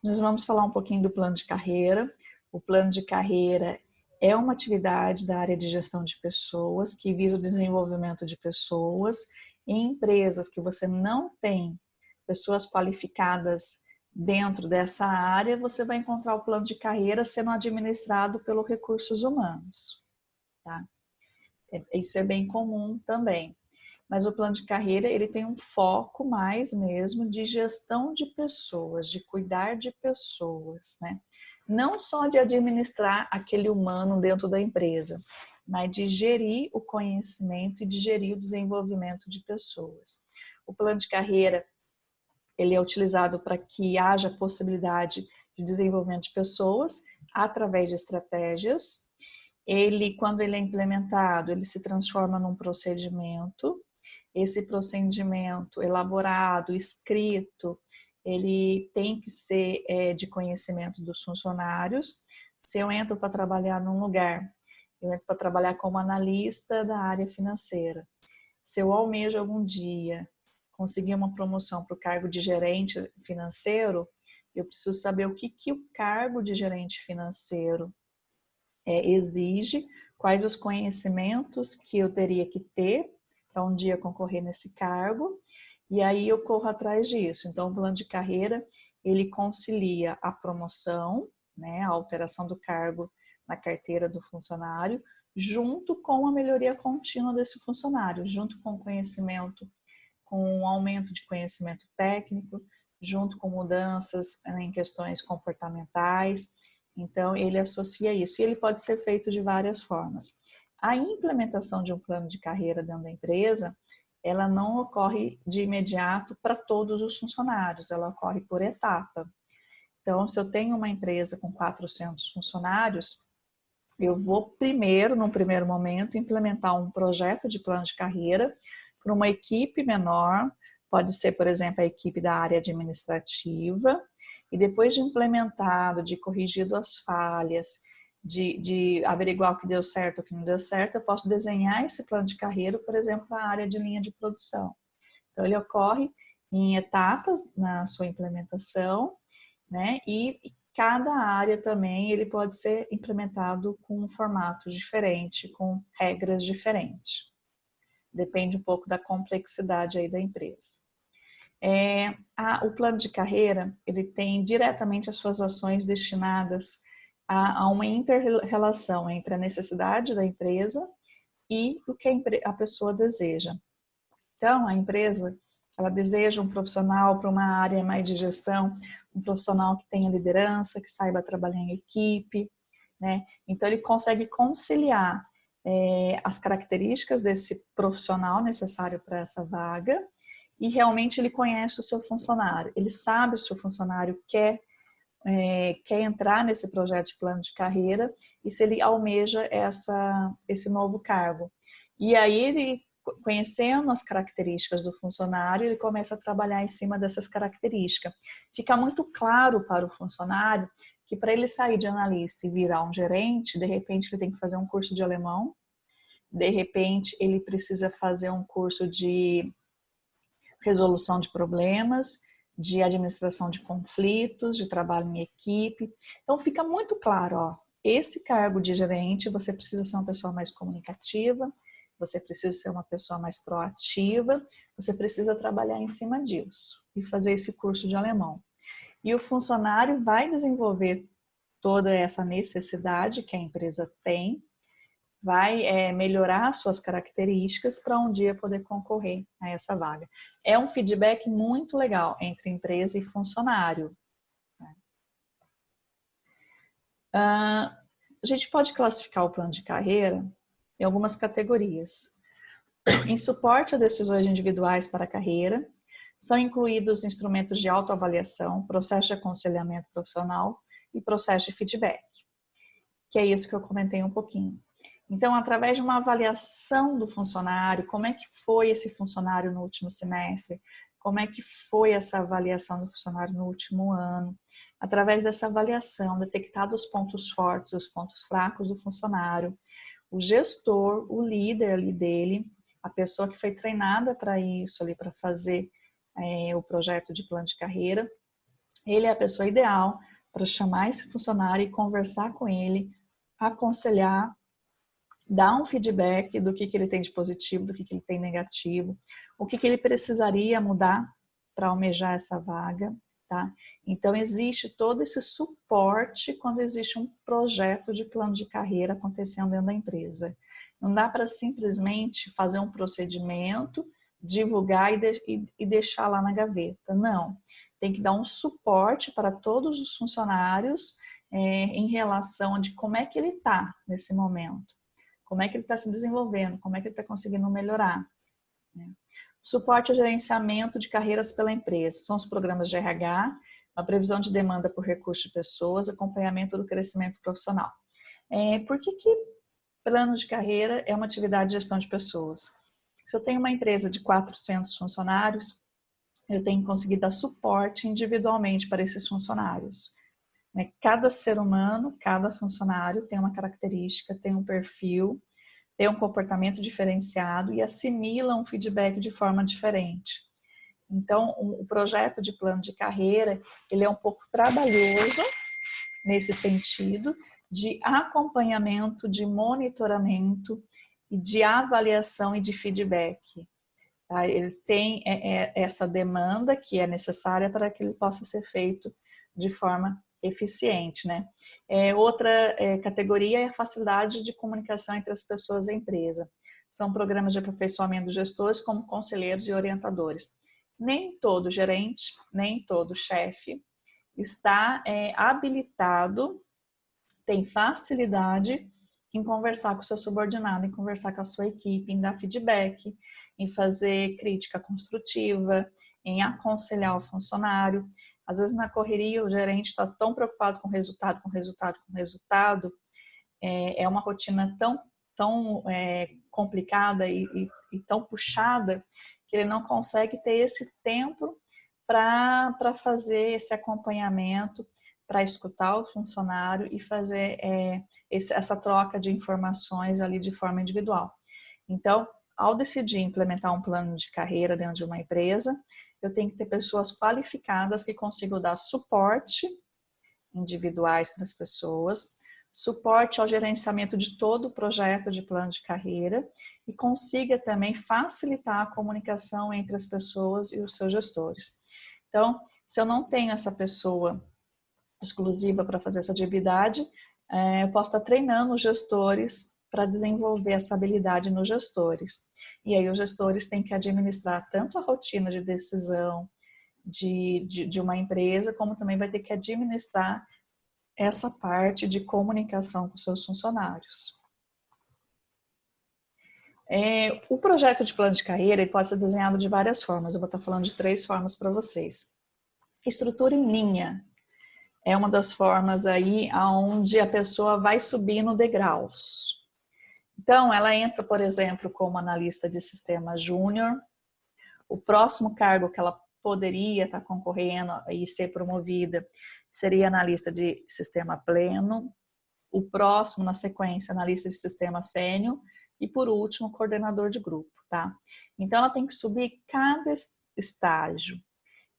nós vamos falar um pouquinho do plano de carreira. O plano de carreira é uma atividade da área de gestão de pessoas que visa o desenvolvimento de pessoas. Em empresas que você não tem pessoas qualificadas dentro dessa área, você vai encontrar o plano de carreira sendo administrado pelos recursos humanos, tá? Isso é bem comum também. Mas o plano de carreira, ele tem um foco mais mesmo de gestão de pessoas, de cuidar de pessoas, né? Não só de administrar aquele humano dentro da empresa, mas de gerir o conhecimento e de gerir o desenvolvimento de pessoas. O plano de carreira, ele é utilizado para que haja possibilidade de desenvolvimento de pessoas através de estratégias. Ele, quando ele é implementado, ele se transforma num procedimento. Esse procedimento elaborado, escrito, ele tem que ser de conhecimento dos funcionários. Se eu entro para trabalhar num lugar, eu entro para trabalhar como analista da área financeira. Se eu almejo algum dia conseguir uma promoção para o cargo de gerente financeiro, eu preciso saber o que o cargo de gerente financeiro exige, quais os conhecimentos que eu teria que ter para um dia concorrer nesse cargo, e aí eu corro atrás disso. Então, o plano de carreira, ele concilia a promoção, né, a alteração do cargo na carteira do funcionário, junto com a melhoria contínua desse funcionário, junto com o conhecimento, com o aumento de conhecimento técnico, junto com mudanças em questões comportamentais. Então, ele associa isso. E ele pode ser feito de várias formas. A implementação de um plano de carreira dentro da empresa, ela não ocorre de imediato para todos os funcionários, ela ocorre por etapa. Então, se eu tenho uma empresa com 400 funcionários, eu vou primeiro, num primeiro momento, implementar um projeto de plano de carreira para uma equipe menor, pode ser, por exemplo, a equipe da área administrativa, e depois de implementado, de corrigido as falhas, de averiguar o que deu certo e o que não deu certo, eu posso desenhar esse plano de carreira, por exemplo, na área de linha de produção. Então, ele ocorre em etapas na sua implementação, né? E cada área também ele pode ser implementado com um formato diferente, com regras diferentes. Depende um pouco da complexidade aí da empresa. O plano de carreira, ele tem diretamente as suas ações destinadas a uma inter-relação entre a necessidade da empresa e o que a pessoa deseja. Então, a empresa, ela deseja um profissional para uma área mais de gestão, um profissional que tenha liderança, que saiba trabalhar em equipe, né? Então, ele consegue conciliar as características desse profissional necessário para essa vaga e realmente ele conhece o seu funcionário. Ele sabe se o funcionário quer entrar nesse projeto de plano de carreira e se ele almeja esse novo cargo. E aí ele, conhecendo as características do funcionário, ele começa a trabalhar em cima dessas características. Fica muito claro para o funcionário que para ele sair de analista e virar um gerente, de repente ele tem que fazer um curso de alemão, de repente ele precisa fazer um curso de resolução de problemas, de administração de conflitos, de trabalho em equipe. Então fica muito claro, ó, esse cargo de gerente, você precisa ser uma pessoa mais comunicativa, você precisa ser uma pessoa mais proativa, você precisa trabalhar em cima disso e fazer esse curso de alemão. E o funcionário vai desenvolver toda essa necessidade que a empresa tem, vai melhorar suas características para um dia poder concorrer a essa vaga. É um feedback muito legal entre empresa e funcionário. A gente pode classificar o plano de carreira em algumas categorias. Em suporte a decisões individuais para a carreira, são incluídos instrumentos de autoavaliação, processo de aconselhamento profissional e processo de feedback, que é isso que eu comentei um pouquinho. Então, através de uma avaliação do funcionário, como é que foi esse funcionário no último semestre, como é que foi essa avaliação do funcionário no último ano, através dessa avaliação, detectado os pontos fortes e os pontos fracos do funcionário, o gestor, o líder ali dele, a pessoa que foi treinada para isso, ali para fazer o projeto de plano de carreira, ele é a pessoa ideal para chamar esse funcionário e conversar com ele, aconselhar, dar um feedback do que ele tem de positivo, do que ele tem negativo, o que ele precisaria mudar para almejar essa vaga, tá? Então, existe todo esse suporte quando existe um projeto de plano de carreira acontecendo dentro da empresa. Não dá para simplesmente fazer um procedimento, divulgar e deixar lá na gaveta. Não. Tem que dar um suporte para todos os funcionários em relação a de como é que ele está nesse momento. Como é que ele está se desenvolvendo, como é que ele está conseguindo melhorar. Suporte ao gerenciamento de carreiras pela empresa. São os programas de RH, a previsão de demanda por recursos de pessoas, acompanhamento do crescimento profissional. Por que plano de carreira é uma atividade de gestão de pessoas? Se eu tenho uma empresa de 400 funcionários, eu tenho que conseguir dar suporte individualmente para esses funcionários. Cada ser humano, cada funcionário tem uma característica, tem um perfil, tem um comportamento diferenciado e assimila um feedback de forma diferente. Então, o projeto de plano de carreira, ele é um pouco trabalhoso nesse sentido de acompanhamento, de monitoramento e de avaliação e de feedback. Tá? Ele tem essa demanda que é necessária para que ele possa ser feito de forma eficiente, né? Outra categoria é a facilidade de comunicação entre as pessoas e a empresa. São programas de aperfeiçoamento dos gestores como conselheiros e orientadores. Nem todo gerente, nem todo chefe está habilitado, tem facilidade em conversar com o seu subordinado, em conversar com a sua equipe, em dar feedback, em fazer crítica construtiva, em aconselhar o funcionário. Às vezes na correria o gerente está tão preocupado com resultado, é uma rotina tão complicada e tão puxada que ele não consegue ter esse tempo para fazer esse acompanhamento, para escutar o funcionário e fazer essa troca de informações ali de forma individual. Então, ao decidir implementar um plano de carreira dentro de uma empresa, eu tenho que ter pessoas qualificadas que consigam dar suporte individuais para as pessoas, suporte ao gerenciamento de todo o projeto de plano de carreira e consiga também facilitar a comunicação entre as pessoas e os seus gestores. Então, se eu não tenho essa pessoa exclusiva para fazer essa atividade, eu posso estar treinando os gestores para desenvolver essa habilidade nos gestores. E aí os gestores têm que administrar tanto a rotina de decisão de uma empresa, como também vai ter que administrar essa parte de comunicação com seus funcionários. O projeto de plano de carreira ele pode ser desenhado de várias formas. Eu vou estar falando de 3 formas para vocês. Estrutura em linha é uma das formas aí onde a pessoa vai subindo degraus. Então, ela entra, por exemplo, como analista de sistema júnior. O próximo cargo que ela poderia estar concorrendo e ser promovida seria analista de sistema pleno. O próximo, na sequência, analista de sistema sênior. E, por último, coordenador de grupo, tá? Então, ela tem que subir cada estágio.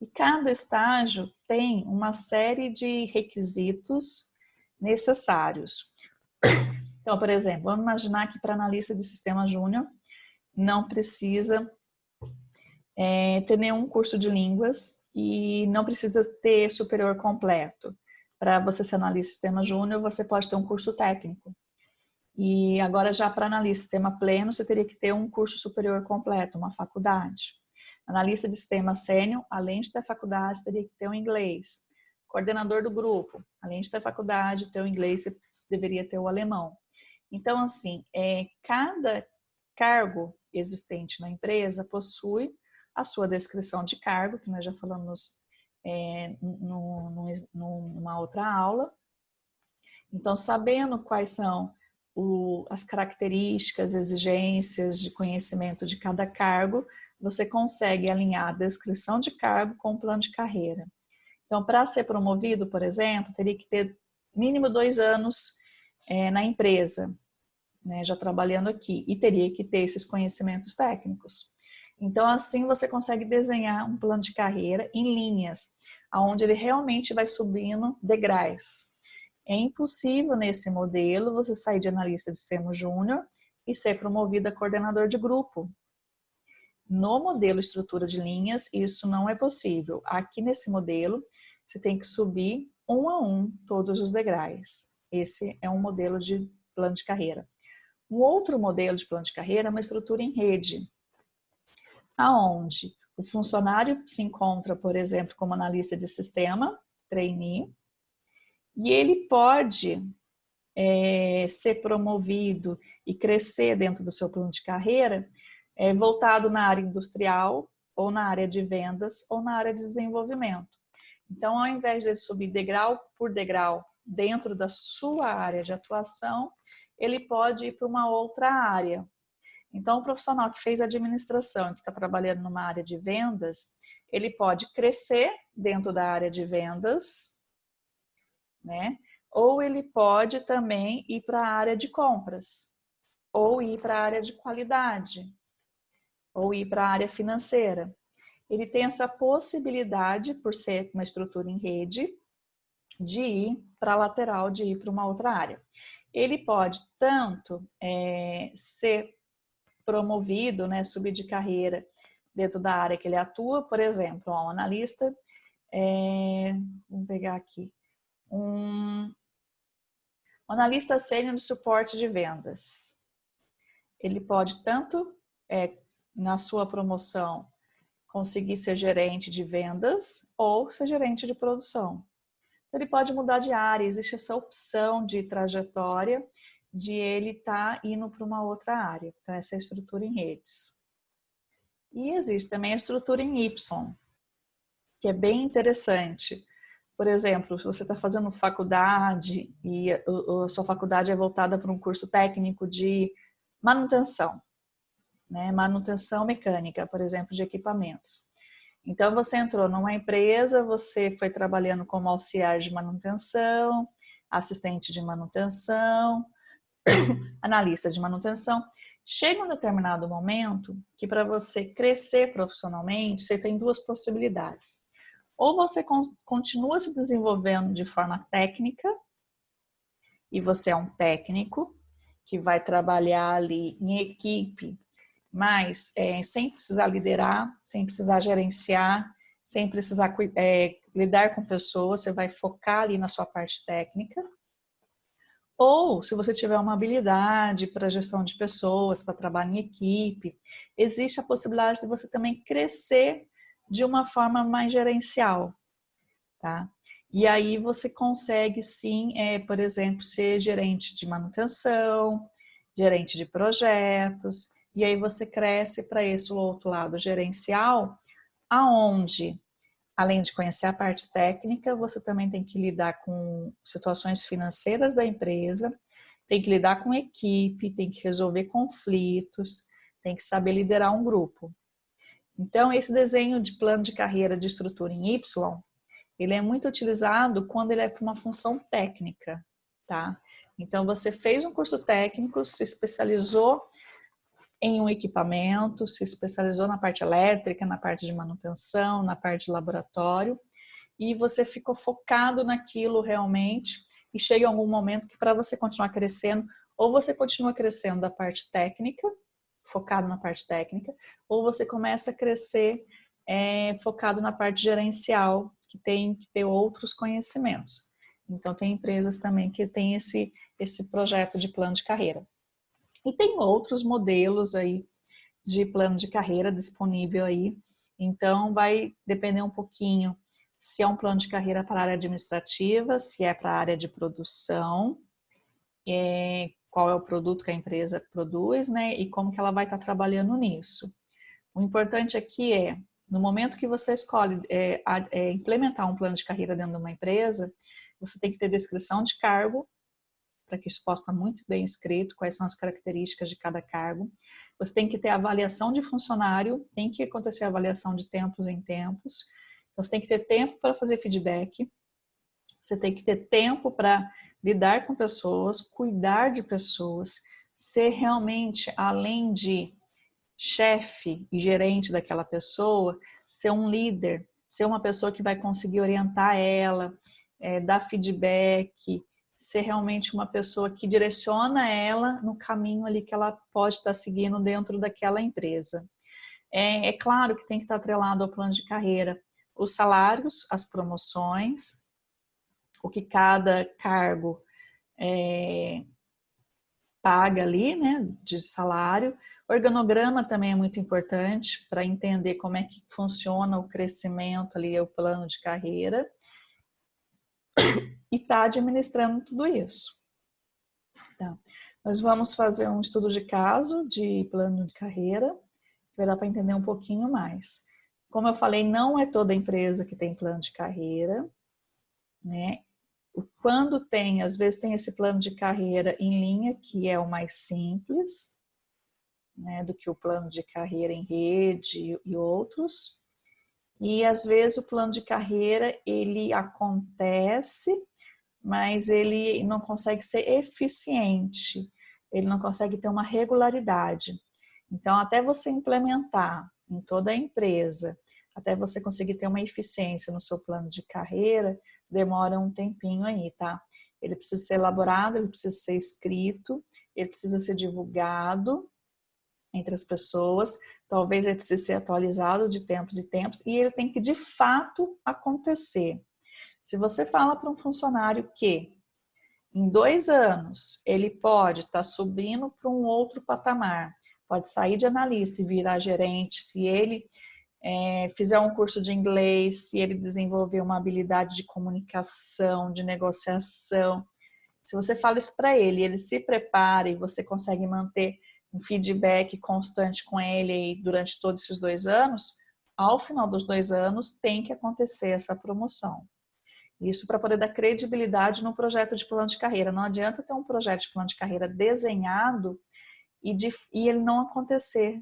E cada estágio tem uma série de requisitos necessários. Então, por exemplo, vamos imaginar que para analista de sistema júnior não precisa ter nenhum curso de línguas e não precisa ter superior completo. Para você ser analista de sistema júnior, você pode ter um curso técnico. E agora já para analista de sistema pleno, você teria que ter um curso superior completo, uma faculdade. Analista de sistema sênior, além de ter faculdade, teria que ter um inglês. Coordenador do grupo, além de ter faculdade, ter o inglês, você deveria ter o alemão. Então, assim, cada cargo existente na empresa possui a sua descrição de cargo, que nós já falamos numa outra aula. Então, sabendo quais são as características, exigências de conhecimento de cada cargo, você consegue alinhar a descrição de cargo com o plano de carreira. Então, para ser promovido, por exemplo, teria que ter mínimo 2 anos na empresa, né, já trabalhando aqui, e teria que ter esses conhecimentos técnicos. Então, assim você consegue desenhar um plano de carreira em linhas. onde ele realmente vai subindo degraus. É impossível nesse modelo você sair de analista de sistema júnior e ser promovido a coordenador de grupo. No modelo estrutura de linhas, isso não é possível. Aqui nesse modelo, você tem que subir um a um todos os degraus. Esse é um modelo de plano de carreira. Um outro modelo de plano de carreira é uma estrutura em rede, aonde o funcionário se encontra, por exemplo, como analista de sistema, trainee, e ele pode ser promovido e crescer dentro do seu plano de carreira voltado na área industrial, ou na área de vendas, ou na área de desenvolvimento. Então, ao invés de ele subir degrau por degrau dentro da sua área de atuação, ele pode ir para uma outra área. Então, o profissional que fez administração, que está trabalhando numa área de vendas, ele pode crescer dentro da área de vendas, né? Ou ele pode também ir para a área de compras, ou ir para a área de qualidade, ou ir para a área financeira. Ele tem essa possibilidade, por ser uma estrutura em rede, de ir para a lateral, de ir para uma outra área. Ele pode tanto ser promovido, né, subir de carreira dentro da área que ele atua, por exemplo, um analista, vamos pegar aqui, um analista sênior de suporte de vendas. Ele pode tanto, na sua promoção, conseguir ser gerente de vendas ou ser gerente de produção. Ele pode mudar de área, existe essa opção de trajetória de ele estar indo para uma outra área. Então, essa é a estrutura em redes. E existe também a estrutura em Y, que é bem interessante. Por exemplo, se você está fazendo faculdade e a sua faculdade é voltada para um curso técnico de manutenção, né? Manutenção mecânica, por exemplo, de equipamentos. Então, você entrou numa empresa, você foi trabalhando como auxiliar de manutenção, assistente de manutenção, analista de manutenção. Chega um determinado momento que para você crescer profissionalmente, você tem duas possibilidades. Ou você continua se desenvolvendo de forma técnica, e você é um técnico que vai trabalhar ali em equipe, mas sem precisar liderar, sem precisar gerenciar, sem precisar lidar com pessoas, você vai focar ali na sua parte técnica. Ou, se você tiver uma habilidade para gestão de pessoas, para trabalho em equipe, existe a possibilidade de você também crescer de uma forma mais gerencial, tá? E aí você consegue sim, por exemplo, ser gerente de manutenção, gerente de projetos, e aí você cresce para esse outro lado gerencial, aonde, além de conhecer a parte técnica, você também tem que lidar com situações financeiras da empresa, tem que lidar com equipe, tem que resolver conflitos, tem que saber liderar um grupo. Então, esse desenho de plano de carreira de estrutura em Y, ele é muito utilizado quando ele é para uma função técnica, tá? Então, você fez um curso técnico, se especializou em um equipamento, se especializou na parte elétrica, na parte de manutenção, na parte de laboratório, e você ficou focado naquilo realmente, e chega algum momento que para você continuar crescendo, ou você continua crescendo da parte técnica, focado na parte técnica, ou você começa a crescer focado na parte gerencial, que tem que ter outros conhecimentos. Então, tem empresas também que têm esse projeto de plano de carreira. E tem outros modelos aí de plano de carreira disponível aí. Então, vai depender um pouquinho se é um plano de carreira para a área administrativa, se é para a área de produção, qual é o produto que a empresa produz, né? E como que ela vai estar trabalhando nisso. O importante aqui no momento que você escolhe implementar um plano de carreira dentro de uma empresa, você tem que ter descrição de cargo, para que isso possa estar muito bem escrito, quais são as características de cada cargo. Você tem que ter avaliação de funcionário, tem que acontecer avaliação de tempos em tempos. Então, você tem que ter tempo para fazer feedback, você tem que ter tempo para lidar com pessoas, cuidar de pessoas, ser realmente, além de chefe e gerente daquela pessoa, ser um líder, ser uma pessoa que vai conseguir orientar ela, dar feedback, ser realmente uma pessoa que direciona ela no caminho ali que ela pode estar seguindo dentro daquela empresa. É claro que tem que estar atrelado ao plano de carreira os salários, as promoções, o que cada cargo paga ali, né, de salário. O organograma também é muito importante para entender como é que funciona o crescimento ali, o plano de carreira. E está administrando tudo isso. Então, nós vamos fazer um estudo de caso de plano de carreira, que vai dar para entender um pouquinho mais. Como eu falei, não é toda empresa que tem plano de carreira, né? Quando tem, às vezes tem esse plano de carreira em linha, que é o mais simples, né, do que o plano de carreira em rede e outros. E às vezes o plano de carreira, ele acontece, mas ele não consegue ser eficiente, ele não consegue ter uma regularidade. Então, até você implementar em toda a empresa, até você conseguir ter uma eficiência no seu plano de carreira, demora um tempinho aí, tá? Ele precisa ser elaborado, ele precisa ser escrito, ele precisa ser divulgado entre as pessoas, talvez ele precise ser atualizado de tempos em tempos, e ele tem que de fato acontecer. Se você fala para um funcionário que em 2 anos ele pode estar subindo para um outro patamar, pode sair de analista e virar gerente, se ele fizer um curso de inglês, se ele desenvolver uma habilidade de comunicação, de negociação, se você fala isso para ele, ele se prepara e você consegue manter um feedback constante com ele durante todos esses 2 anos, ao final dos 2 anos tem que acontecer essa promoção. Isso para poder dar credibilidade no projeto de plano de carreira. Não adianta ter um projeto de plano de carreira desenhado e ele não acontecer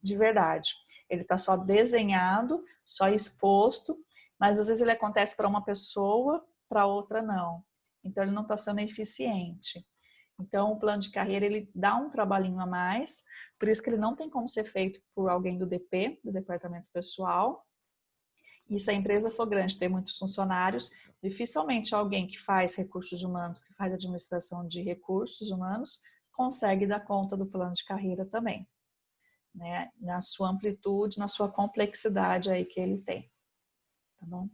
de verdade. Ele está só desenhado, só exposto, mas às vezes ele acontece para uma pessoa, para outra não. Então ele não está sendo eficiente. Então o plano de carreira ele dá um trabalhinho a mais, por isso que ele não tem como ser feito por alguém do DP, do departamento pessoal. E se a empresa for grande, ter muitos funcionários, dificilmente alguém que faz recursos humanos, que faz administração de recursos humanos, consegue dar conta do plano de carreira também, né? Na sua amplitude, na sua complexidade aí que ele tem, tá bom?